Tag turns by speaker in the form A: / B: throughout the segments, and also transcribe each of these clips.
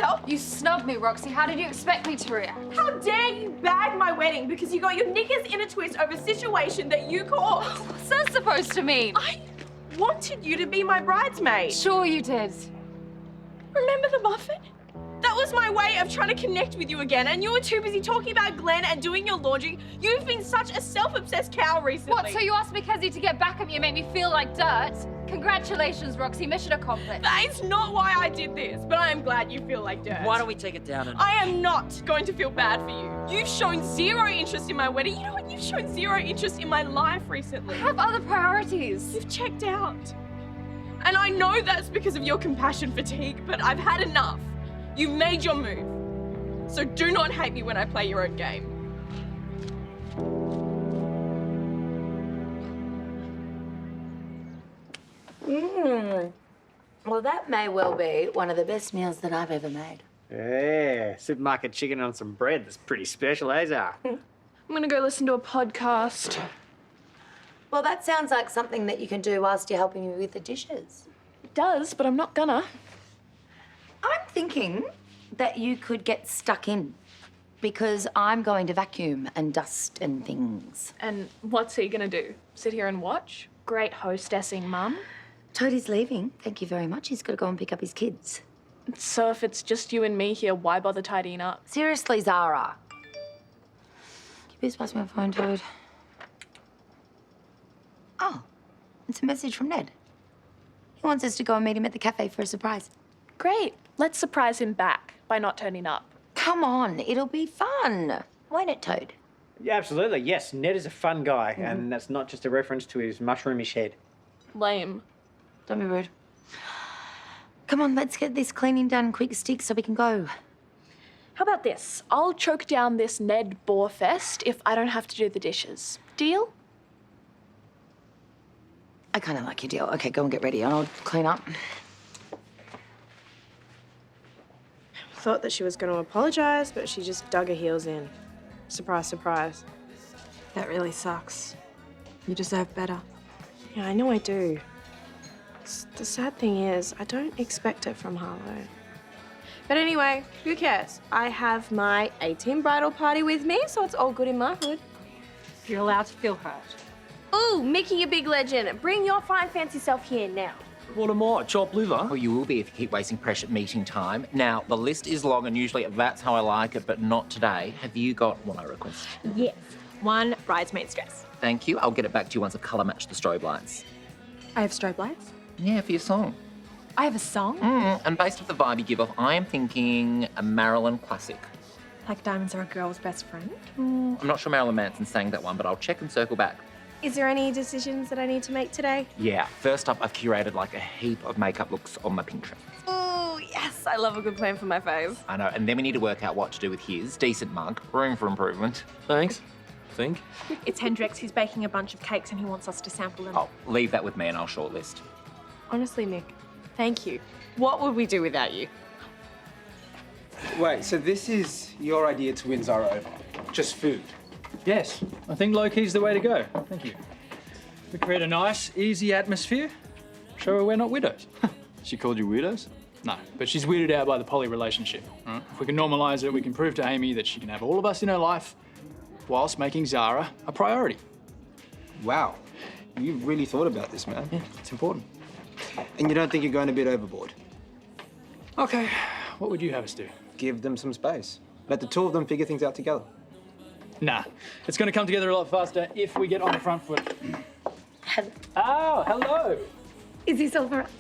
A: yourself?
B: You snubbed me, Roxy. How did you expect me to react?
A: How dare you bag my wedding because you got your knickers in a twist over a situation that you caused?
B: What's that supposed to mean?
A: I wanted you to be my bridesmaid.
B: Sure you did.
A: Remember the muffin? That was my way of trying to connect with you again, and you were too busy talking about Glen and doing your laundry. You've been such a self-obsessed cow recently.
B: What, so you asked Mackenzie to get back at me and make me feel like dirt? Congratulations, Roxy. Mission accomplished.
A: That is not why I did this, but I am glad you feel like dirt.
C: Why don't we take it down and...
A: I am not going to feel bad for you. You've shown zero interest in my wedding. You know what? You've shown zero interest in my life recently.
B: I have other priorities.
A: You've checked out. And I know that's because of your compassion fatigue, but I've had enough. You've made your move. So do not hate me when I play your own game.
D: Well, that may well be one of the best meals that I've ever made.
E: Yeah, supermarket chicken on some bread. That's pretty special, eh, Zara?
A: I'm gonna go listen to a podcast.
D: Well, that sounds like something that you can do whilst you're helping me with the dishes.
A: It does, but I'm not gonna.
D: I'm thinking that you could get stuck in because I'm going to vacuum and dust and things.
A: And what's he gonna do? Sit here and watch? Great hostessing, Mum.
D: Toadie's leaving. Thank you very much. He's got to go and pick up his kids.
A: So if it's just you and me here, why bother tidying up?
D: Seriously, Zara. Can you please pass me my phone, Toad? Oh, it's a message from Ned. He wants us to go and meet him at the cafe for a surprise.
A: Great. Let's surprise him back by not turning up.
D: Come on, it'll be fun. Won't it, Toad?
E: Yeah, absolutely. Yes, Ned is a fun guy, and that's not just a reference to his mushroomish head.
A: Lame.
D: Don't be rude. Come on, let's get this cleaning done quick stick so we can go.
A: How about this? I'll choke down this Ned bore fest if I don't have to do the dishes. Deal?
D: I kind of like your deal. Okay, go and get ready and I'll clean up.
F: Thought that she was going to apologise, but she just dug her heels in. Surprise, surprise.
G: That really sucks. You deserve better.
F: Yeah, I know I do. The sad thing is, I don't expect it from Harlow. But anyway, who cares? I have my 18 bridal party with me, so it's all good in my hood.
G: You're allowed to feel hurt.
F: Ooh, Mickey, you big legend. Bring your fine fancy self here now.
C: What am I, chopped liver?
H: Well, you will be if you keep wasting precious meeting time. Now, the list is long and usually that's how I like it, but not today. Have you got what I request?
F: Yes. 1 bridesmaid's dress.
H: Thank you. I'll get it back to you once I've colour matched the strobe lights.
G: I have strobe lights.
H: Yeah, for your song.
G: I have a song.
H: And based off the vibe you give off, I am thinking a Marilyn classic.
G: Like diamonds are a girl's best friend.
H: I'm not sure Marilyn Manson sang that one, but I'll check and circle back.
F: Is there any decisions that I need to make today?
H: Yeah, first up, I've curated like a heap of makeup looks on my Pinterest.
F: Oh, yes. I love a good plan for my fave.
H: I know, and then we need to work out what to do with his. Decent mug, room for improvement.
C: Thanks. Think.
F: It's Hendrix. He's baking a bunch of cakes and he wants us to sample them.
H: Oh, leave that with me and I'll shortlist.
F: Honestly, Mick, thank you. What would we do without you?
I: Wait, so this is your idea to win Zara over? Just food?
J: Yes, I think low-key's the way to go. Thank you. We create a nice, easy atmosphere. Show her we're not widows.
I: She called you weirdos?
J: No, but she's weirded out by the poly relationship. Right? If we can normalise it, we can prove to Amy that she can have all of us in her life whilst making Zara a priority.
I: Wow. You've really thought about this, man.
J: Yeah, it's important.
I: And you don't think you're going a bit overboard?
J: Okay, what would you have us do?
I: Give them some space. Let the two of them figure things out together.
J: Nah, it's going to come together a lot faster if we get on the front foot. Oh, hello.
D: Is this all for us?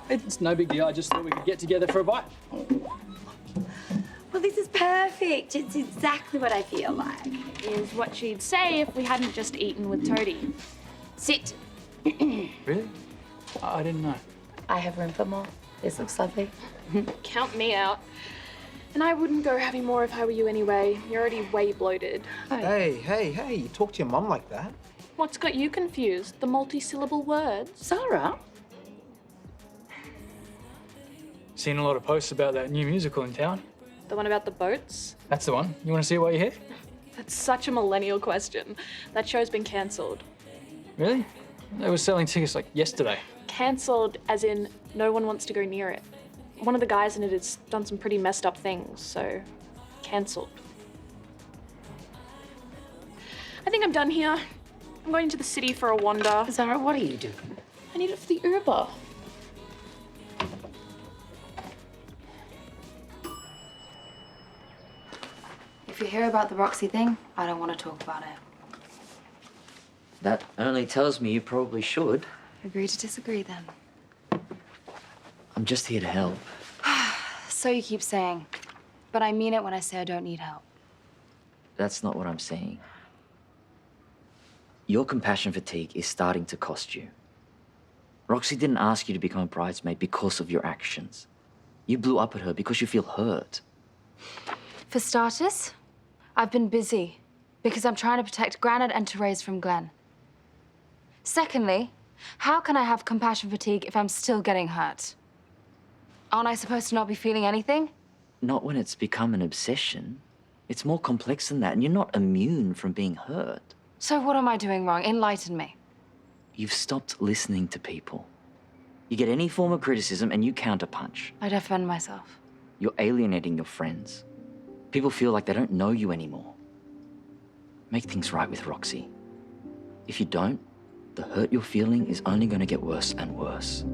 J: It's no big deal. I just thought we could get together for a bite.
D: Well, this is perfect. It's exactly what I feel like.
A: Is what she'd say if we hadn't just eaten with Toadie.
D: Sit.
J: Really? I didn't know.
D: I have room for more. This looks lovely.
A: Count me out. And I wouldn't go having more if I were you anyway. You're already way bloated.
I: Hey, you talk to your mum like that.
A: What's got you confused? The multi-syllable words?
D: Zara?
J: Seen a lot of posts about that new musical in town.
A: The one about the boats?
J: That's the one. You want to see it while you're here?
A: That's such a millennial question. That show's been cancelled.
J: Really? They were selling tickets like yesterday.
A: Cancelled as in no one wants to go near it.
F: one of the guys in it has done some pretty messed up things, so cancelled. I think I'm done here. I'm going to the city for a wander.
D: Zara, what are you doing?
F: I need it for the Uber.
D: If you hear about the Roxy thing, I don't want to talk about it.
C: That only tells me you probably should.
D: Agree to disagree then.
C: I'm just here to help.
D: So you keep saying, but I mean it when I say I don't need help.
C: That's not what I'm saying. Your compassion fatigue is starting to cost you. Roxy didn't ask you to become a bridesmaid because of your actions. You blew up at her because you feel hurt.
D: For starters, I've been busy because I'm trying to protect Granite and Terese from Glen. Secondly, how can I have compassion fatigue if I'm still getting hurt? Aren't I supposed to not be feeling anything?
C: Not when it's become an obsession. It's more complex than that, and you're not immune from being hurt.
D: So what am I doing wrong? Enlighten me.
C: You've stopped listening to people. You get any form of criticism and you counterpunch.
D: I defend myself.
C: You're alienating your friends. People feel like they don't know you anymore. Make things right with Roxy. If you don't, the hurt you're feeling is only going to get worse and worse.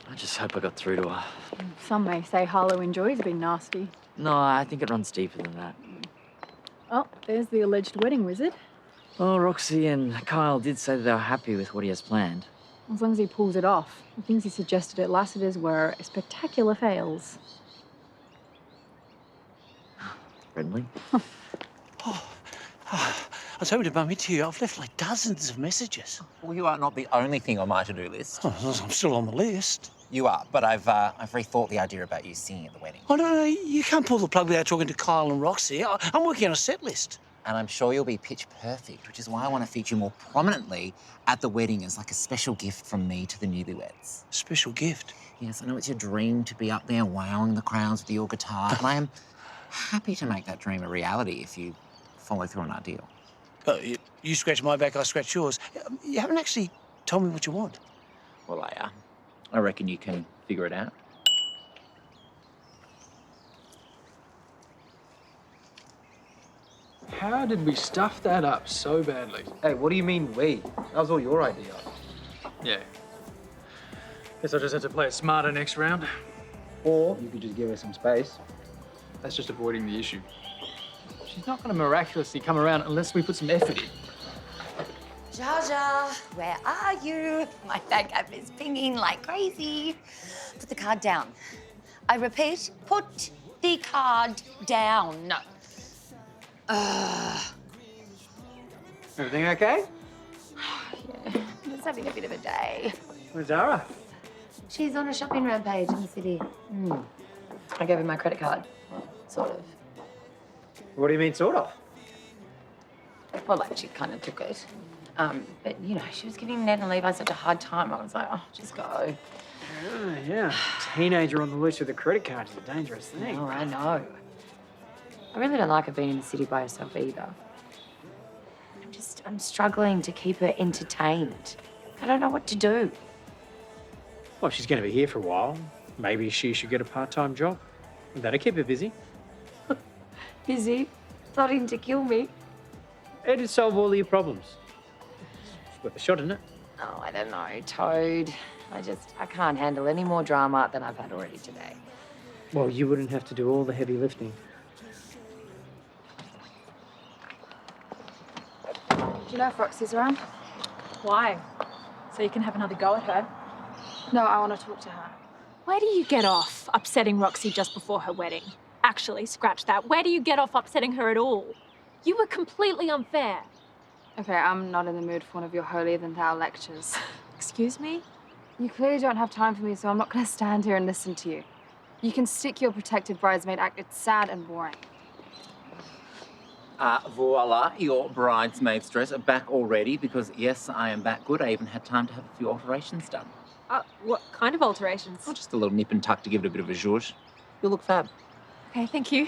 C: I just hope I got through to her.
B: Some may say Harlow enjoys being nasty.
C: No, I think it runs deeper than that.
B: Oh, there's the alleged wedding wizard.
C: Well, Roxy and Kyle did say that they were happy with what he has planned.
B: As long as he pulls it off. The things he suggested at Lassiter's were spectacular fails.
C: Friendly?
K: I was hoping to bump into you. I've left like dozens of messages.
H: Well, you are not the only thing on my to-do list.
K: Oh, I'm still on the list.
H: You are, but I've rethought the idea about you singing at the wedding.
K: Oh, no, you can't pull the plug without talking to Kyle and Roxy. I'm working on a set list.
H: And I'm sure you'll be pitch perfect, which is why I want to feature more prominently at the wedding as like a special gift from me to the newlyweds.
K: Special gift?
H: Yes, I know it's your dream to be up there wowing the crowds with your guitar, and I am happy to make that dream a reality if you follow through on our deal.
K: You scratch my back, I scratch yours. You haven't actually told me what you want.
H: Well, I reckon you can figure it out.
J: How did we stuff that up so badly?
I: Hey, what do you mean we? That was all your idea.
J: Yeah. Guess I just had to play it smarter next round.
I: Or you could just give her some space.
J: That's just avoiding the issue. She's not going to miraculously come around unless we put some effort in.
D: Jaja, where are you? My bag app is pinging like crazy. Put the card down. I repeat, put the card down.
E: Everything okay?
D: Yeah, just having a bit of a day.
E: Where's Zara?
D: She's on a shopping rampage in the city. I gave her my credit card, sort of.
E: What do you mean, sort of?
D: Well, like, she kind of took it. But, you know, she was giving Ned and Levi such a hard time. I was like, oh, just go.
E: Oh, yeah. Teenager on the loose with a credit card is a dangerous thing.
D: Oh, I know. I really don't like her being in the city by herself either. I'm struggling to keep her entertained. I don't know what to do.
E: Well, she's going to be here for a while. Maybe she should get a part-time job. That'll keep her busy.
D: Busy? Plotting to kill me?
E: It'd solve all your problems. It's worth a shot, isn't it?
D: Oh, I don't know, Toad. I can't handle any more drama than I've had already today.
E: Well, you wouldn't have to do all the heavy lifting.
B: Do you know if Roxy's around?
F: Why? So you can have another go at her?
B: No, I want to talk to her.
F: Where do you get off upsetting Roxy just before her wedding? Actually, scratch that. Where do you get off upsetting her at all? You were completely unfair.
B: Okay, I'm not in the mood for one of your holier-than-thou lectures.
F: Excuse me?
B: You clearly don't have time for me, so I'm not going to stand here and listen to you. You can stick your protective bridesmaid act. It's sad and boring.
H: Voila, your bridesmaid's dress are back already because, yes, I am back good. I even had time to have a few alterations done.
F: What kind of alterations?
H: Oh, just a little nip and tuck to give it a bit of a zhuzh. You'll look fab.
F: Okay, thank you.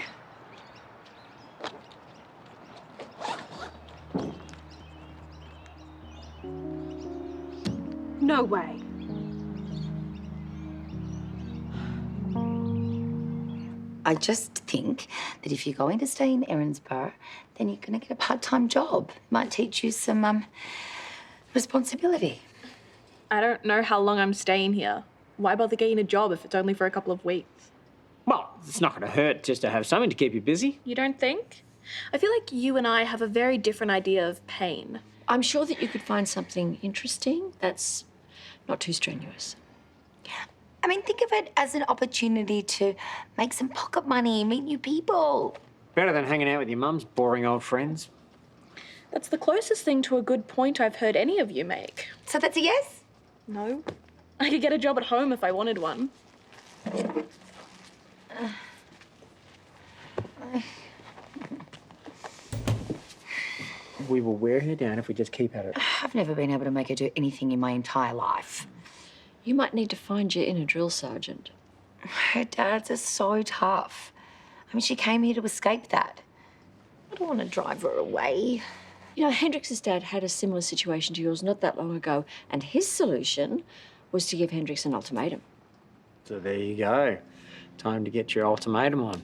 F: No way.
L: I just think that if you're going to stay in Erinsborough, then you're going to get a part-time job. Might teach you some responsibility.
F: I don't know how long I'm staying here. Why bother getting a job if it's only for a couple of weeks?
E: Well, it's not going to hurt just to have something to keep you busy.
F: You don't think? I feel like you and I have a very different idea of pain.
L: I'm sure that you could find something interesting that's not too strenuous. I mean, think of it as an opportunity to make some pocket money, meet new people.
E: Better than hanging out with your mum's boring old friends.
F: That's the closest thing to a good point I've heard any of you make.
L: So that's a yes?
F: No. I could get a job at home if I wanted one.
E: We will wear her down if we just keep at it.
L: I've never been able to make her do anything in my entire life.
M: You might need to find your inner drill sergeant.
L: Her dads are so tough. I mean, she came here to escape that. I don't want to drive her away.
M: You know, Hendrix's dad had a similar situation to yours not that long ago, and his solution was to give Hendrix an ultimatum.
E: So there you go. Time to get your ultimatum on.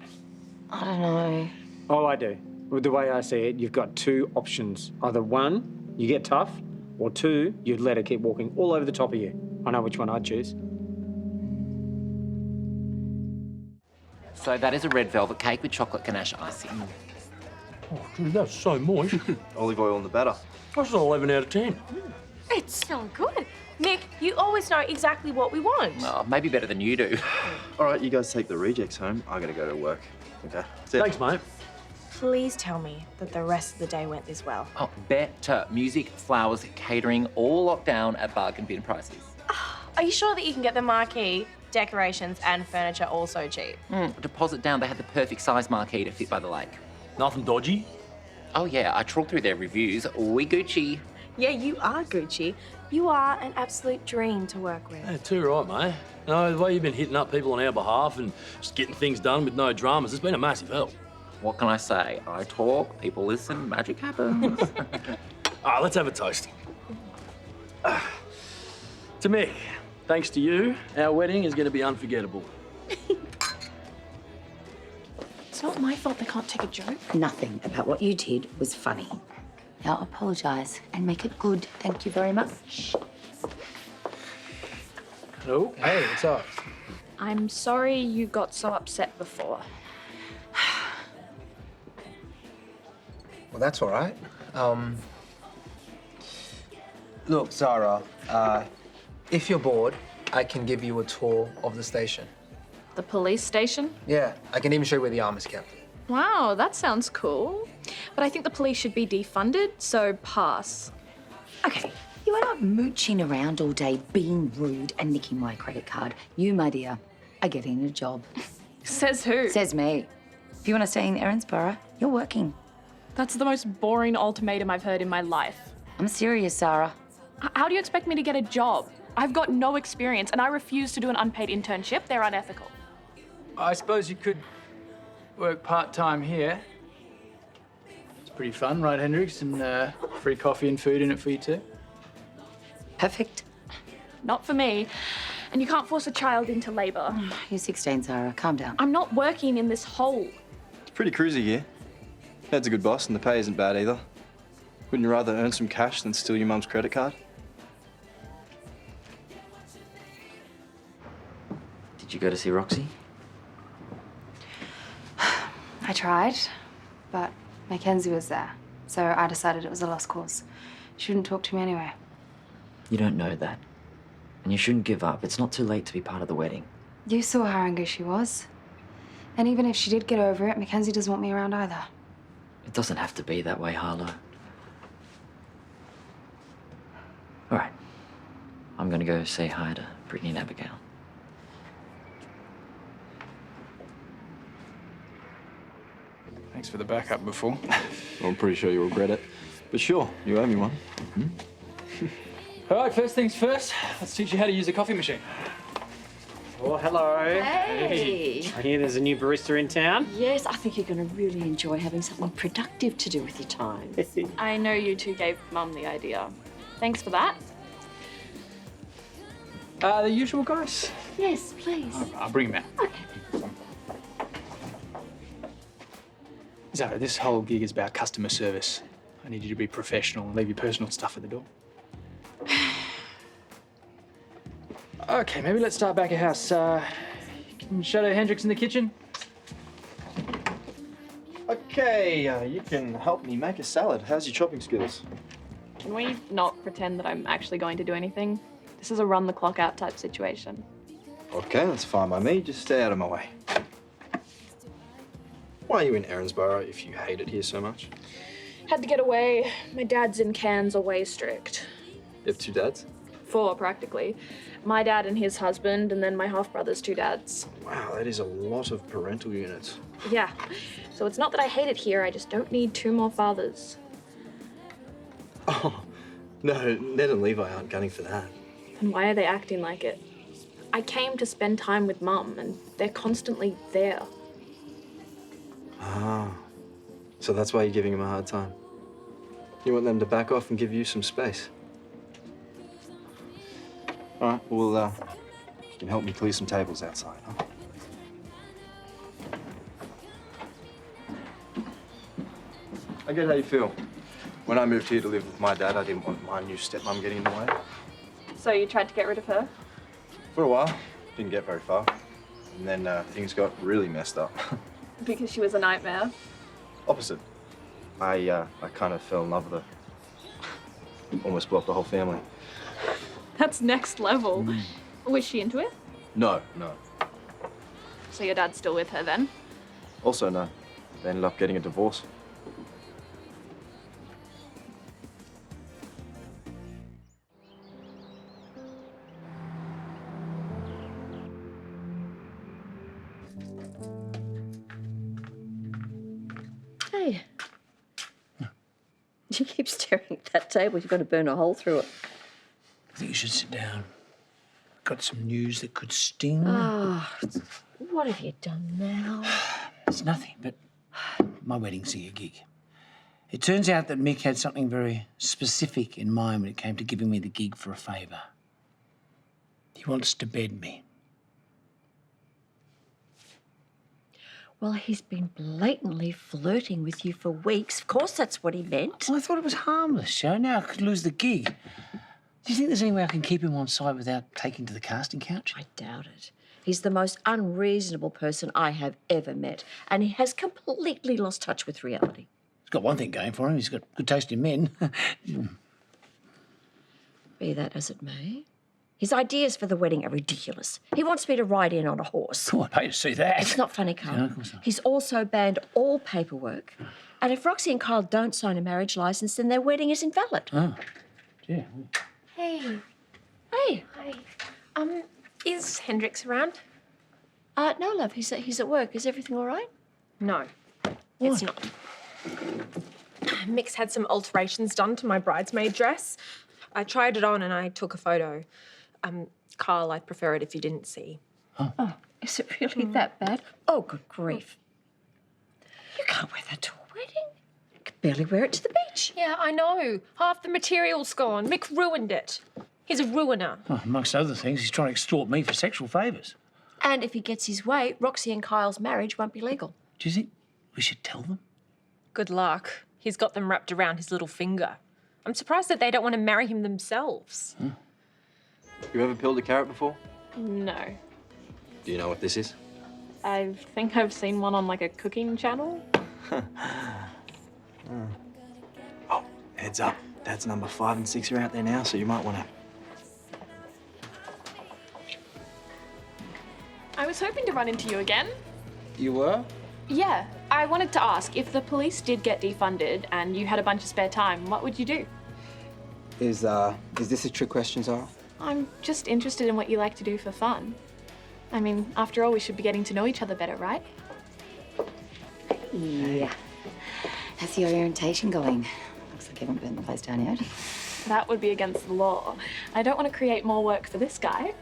L: I don't know.
E: All I do, with the way I see it, you've got two options. Either one, you get tough, or two, you'd let her keep walking all over the top of you. I know which one I'd choose.
H: So that is a red velvet cake with chocolate ganache icing.
K: Oh, dude, that's so moist.
N: Olive oil in the batter.
K: That's an 11 out of 10.
F: It's so good. Mick, you always know exactly what we want.
H: Oh, maybe better than you do.
N: All right, you guys take the rejects home. I gotta go to work. Okay. See ya.
K: Thanks, mate.
F: Please tell me that the rest of the day went this well.
H: Oh, better. Music, flowers, catering, all locked down at bargain bin prices.
F: Are you sure that you can get the marquee, decorations and furniture all so cheap?
H: Deposit down, they had the perfect size marquee to fit by the lake.
K: Nothing dodgy?
H: Oh yeah, I trawled through their reviews. We Gucci.
F: Yeah, you are Gucci. You are an absolute dream to work with.
K: Yeah, too right, mate. No, the way you've been hitting up people on our behalf and just getting things done with no dramas, it's been a massive help.
H: What can I say? I talk, people listen, magic happens.
K: Let's have a toast. To Mick, thanks to you, our wedding is going to be unforgettable.
M: It's not my fault they can't take a joke.
L: Nothing about what you did was funny. Now apologise and make it good. Thank you very much.
E: Hello? Hey, what's up?
F: I'm sorry you got so upset before.
I: Well, that's all right. Look, Zara, if you're bored, I can give you a tour of the station.
F: The police station?
I: Yeah, I can even show you where the armor's kept.
F: Wow, that sounds cool. But I think the police should be defunded, so pass.
L: Okay, you are not mooching around all day, being rude and nicking my credit card. You, my dear, are getting a job.
F: Says who?
L: Says me. If you want to stay in Erinsborough, you're working.
F: That's the most boring ultimatum I've heard in my life.
L: I'm serious, Zara.
F: How do you expect me to get a job? I've got no experience and I refuse to do an unpaid internship. They're unethical.
J: I suppose you could work part-time here. It's pretty fun, right, Hendrix? And free coffee and food in it for you too.
L: Perfect.
F: Not for me. And you can't force a child into labour.
L: You're 16, Zara. Calm down.
F: I'm not working in this hole.
N: It's pretty cruisy here. Ned's a good boss and the pay isn't bad either. Wouldn't you rather earn some cash than steal your mum's credit card?
C: Did you go to see Roxy?
B: I tried, but Mackenzie was there, so I decided it was a lost cause. She wouldn't talk to me anyway.
C: You don't know that. And you shouldn't give up. It's not too late to be part of the wedding.
B: You saw how angry she was. And even if she did get over it, Mackenzie doesn't want me around either.
C: It doesn't have to be that way, Harlow. All right. I'm gonna go say hi to Brittany and Abigail.
J: Thanks for the backup before.
N: Well, I'm pretty sure you'll regret it. But sure, you owe me one.
J: All right, first things first, let's teach you how to use a coffee machine.
E: Oh, hello.
M: Hey.
E: I hear there's a new barista in town.
M: Yes, I think you're going to really enjoy having something productive to do with your time.
F: I know you two gave Mum the idea. Thanks for that.
J: The usual guys?
M: Yes, please.
J: I'll bring them out.
M: Okay.
J: Zara, this whole gig is about customer service. I need you to be professional and leave your personal stuff at the door. Okay, maybe let's start back at house. Can you shadow Hendricks in the kitchen?
N: Okay, you can help me make a salad. How's your chopping skills?
A: Can we not pretend that I'm actually going to do anything? This is a run the clock out type situation.
N: Okay, that's fine by me. Just stay out of my way. Why are you in Erinsborough if you hate it here so much?
A: Had to get away. My dad's in Cairns are way strict.
N: You have 2 dads?
A: 4, practically. My dad and his husband, and then my half-brother's 2 dads.
N: Wow, that is a lot of parental units.
A: Yeah. So it's not that I hate it here, I just don't need 2 more fathers.
N: Oh, no, Ned and Levi aren't gunning for that.
A: And why are they acting like it? I came to spend time with Mum, and they're constantly there.
N: Ah, so that's why you're giving them a hard time. You want them to back off and give you some space. All right, well, you can help me clear some tables outside, huh? I get how you feel. When I moved here to live with my dad, I didn't want my new stepmom getting in the way.
A: So you tried to get rid of her?
N: For a while, didn't get very far. And then things got really messed up.
A: Because she was a nightmare?
N: Opposite. I kind of fell in love with her. Almost blew up the whole family.
A: That's next level. Was she into it?
N: No.
A: So your dad's still with her then?
N: Also no. They ended up getting a divorce.
M: Hey. You keep staring at that table. You're going to burn a hole through it.
O: I think you should sit down. Got some news that could sting.
M: Oh, what have you done now?
O: It's nothing, but my wedding's a gig. It turns out that Mick had something very specific in mind when it came to giving me the gig for a favour. He wants to bed me.
M: Well, he's been blatantly flirting with you for weeks. Of course that's what he meant.
O: Well, I thought it was harmless, Joe. Now I could lose the gig. Do you think there's any way I can keep him on side without taking to the casting couch?
M: I doubt it. He's the most unreasonable person I have ever met, and he has completely lost touch with reality.
O: He's got one thing going for him. He's got good taste in men.
M: Be that as it may, his ideas for the wedding are ridiculous. He wants me to ride in on a horse.
O: Oh, I'd hate to see that.
M: It's not funny, Karl.
O: No, of course not.
M: He's also banned all paperwork. And if Roxy and Kyle don't sign a marriage licence, then their wedding is invalid.
O: Oh, yeah.
F: Hey.
M: Hey.
F: Hi. Is Hendricks around?
M: No, love. He's at work. Is everything all right?
F: No, it's not. Mick's had some alterations done to my bridesmaid dress. I tried it on and I took a photo. Karl, I'd prefer it if you didn't see.
M: Oh, is it really that bad? Oh, good grief. You can't wear that to a wedding. You could barely wear it to the beach.
F: Yeah, I know. Half the material's gone. Mick ruined it. He's a ruiner.
O: Oh, amongst other things, he's trying to extort me for sexual favours.
M: And if he gets his way, Roxy and Kyle's marriage won't be legal.
O: Do you think we should tell them?
F: Good luck. He's got them wrapped around his little finger. I'm surprised that they don't want to marry him themselves.
N: You ever peeled a carrot before?
A: No.
N: Do you know what this is?
A: I think I've seen one on like a cooking channel.
N: Oh, heads up. Dad's number 5 and 6 are out there now, so you might want to...
A: I was hoping to run into you again.
N: You were?
A: Yeah, I wanted to ask, if the police did get defunded and you had a bunch of spare time, what would you do?
I: Is this a trick question, Zara?
A: I'm just interested in what you like to do for fun. I mean, after all, we should be getting to know each other better, right?
B: Yeah. How's your orientation going? Looks like you haven't burned the place down yet.
A: That would be against the law. I don't want to create more work for this guy.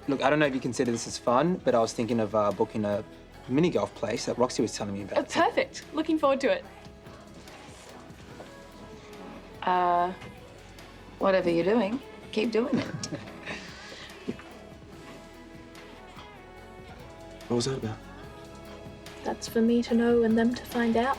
I: Look, I don't know if you consider this as fun, but I was thinking of booking a mini golf place that Roxy was telling me about.
A: Perfect. Looking forward to it.
B: Whatever you're doing, keep doing it.
N: What was that about?
F: That's for me to know and them to find out.